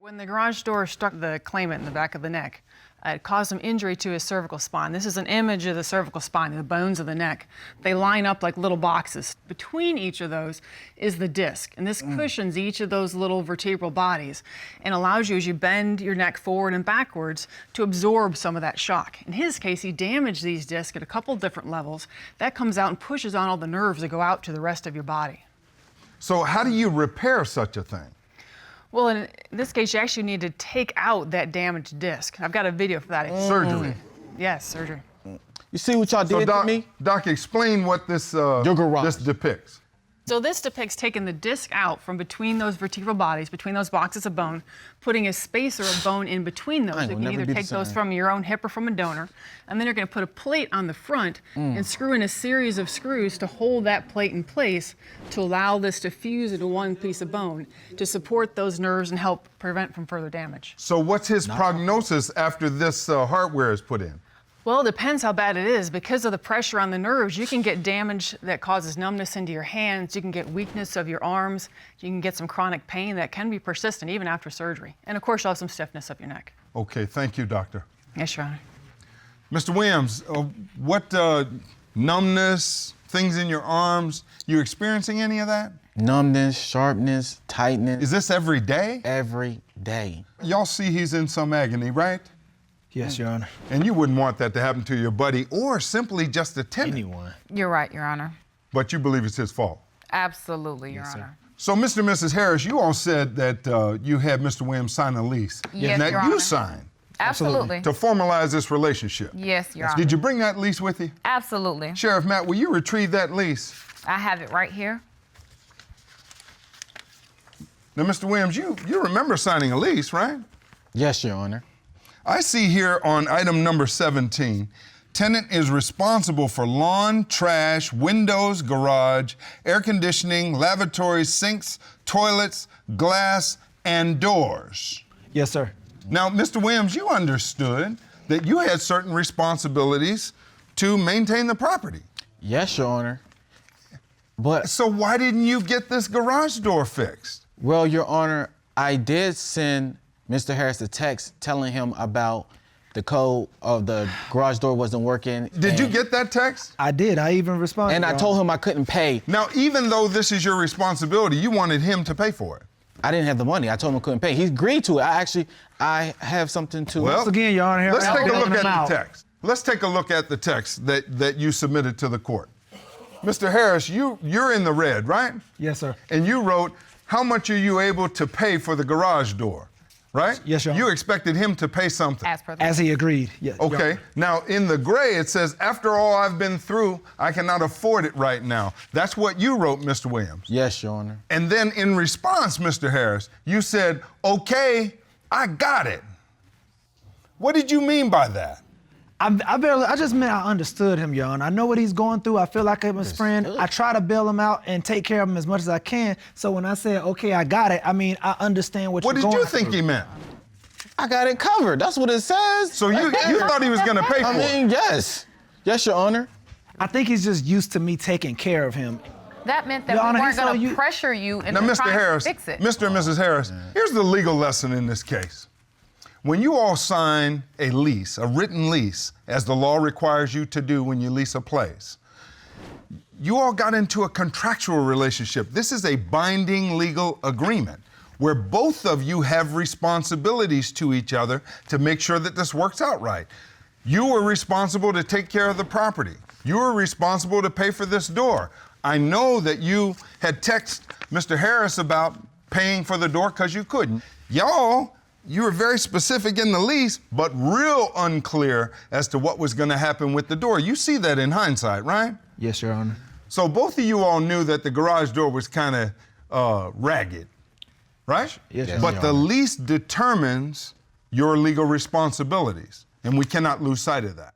When the garage door struck the claimant in the back of the neck, it caused some injury to his cervical spine. This is an image of the cervical spine, the bones of the neck. They line up like little boxes. Between each of those is the disc, and this cushions each of those little vertebral bodies and allows you, as you bend your neck forward and backwards, to absorb some of that shock. In his case, he damaged these discs at a couple different levels. That comes out and pushes on all the nerves that go out to the rest of your body. So how do you repair such a thing? Well, in this case, you actually need to take out that damaged disc. I've got a video for that. Surgery. Yes, surgery. You see what y'all did to me? Doc, explain what this depicts. So this depicts taking the disc out from between those vertebral bodies, between those boxes of bone, putting a spacer of bone in between those. You can either take those from your own hip or from a donor, and then you're going to put a plate on the front and screw in a series of screws to hold that plate in place to allow this to fuse into one piece of bone to support those nerves and help prevent from further damage. So what's his prognosis after this hardware is put in? Well, it depends how bad it is. Because of the pressure on the nerves, you can get damage that causes numbness into your hands, you can get weakness of your arms, you can get some chronic pain that can be persistent even after surgery. And of course, you'll have some stiffness up your neck. Okay, thank you, doctor. Yes, Your Honor. Mr. Williams, what numbness, things in your arms, you experiencing any of that? Numbness, sharpness, tightness. Is this every day? Every day. Y'all see he's in some agony, right? Yes, Your Honor. And you wouldn't want that to happen to your buddy or simply just a tenant. Anyone. You're right, Your Honor. But you believe it's his fault? Absolutely, Your Yes, sir. Honor. So, Mr. and Mrs. Harris, you all said that you had Mr. Williams sign a lease. Yes, that Your you Honor. signed Absolutely. to formalize this relationship. Yes, Your Honor. Did you bring that lease with you? Absolutely. Sheriff Matt, will you retrieve that lease? I have it right here. Now, Mr. Williams, you remember signing a lease, right? Yes, Your Honor. I see here on item number 17, tenant is responsible for lawn, trash, windows, garage, air conditioning, lavatories, sinks, toilets, glass, and doors. Yes, sir. Now, Mr. Williams, you understood that you had certain responsibilities to maintain the property. Yes, Your Honor. But, So why didn't you get this garage door fixed? well, Your Honor, I did send Mr. Harris a text telling him about the code of the garage door wasn't working. Did you get that text? I did. I even responded. And I Your told Honor. him I couldn't pay. Now, even though this is your responsibility, you wanted him to pay for it. I didn't have the money. I told him I couldn't pay. He agreed to it. I have something to... Well, Once again, Your Honor, here let's I am take a look bailing at him out. the text. Let's take a look at the text that you submitted to the court. Mr. Harris, you're in the red, right? Yes, sir. And you wrote, how much are you able to pay for the garage door, right? Yes, Your Honor. You expected him to pay something. As per the As he agreed. Yes. Your Okay, Honor. now in the gray it says, after all I've been through, I cannot afford it right now. That's what you wrote, Mr. Williams. Yes, Your Honor. And then in response, Mr. Harris, you said, okay, I got it. What did you mean by that? I just meant I understood him, Your Honor. I know what he's going through. I feel like I'm his friend. I try to bail him out and take care of him as much as I can. So when I said, okay, I got it, I mean, I understand what What you're did going you think through. he meant? I got it covered. That's what it says. So you thought he was gonna pay for I mean, yes. Yes, Your Honor. I think he's just used to me taking care of him. That meant that Your Honor, we he weren't saw going to you- pressure you it? into Now, Mr. trying Harris, to fix it. Mr. and Mrs. Harris, here's the legal lesson in this case. When you all sign a lease, a written lease, as the law requires you to do when you lease a place, you all got into a contractual relationship. This is a binding legal agreement where both of you have responsibilities to each other to make sure that this works out right. You were responsible to take care of the property. You were responsible to pay for this door. I know that you had texted Mr. Harris about paying for the door because you couldn't. Y'all, you were very specific in the lease, but real unclear as to what was going to happen with the door. You see that in hindsight, right? Yes, Your Honor. So both of you all knew that the garage door was kind of ragged, right? Yes, Your But Honor. the lease determines your legal responsibilities, and we cannot lose sight of that.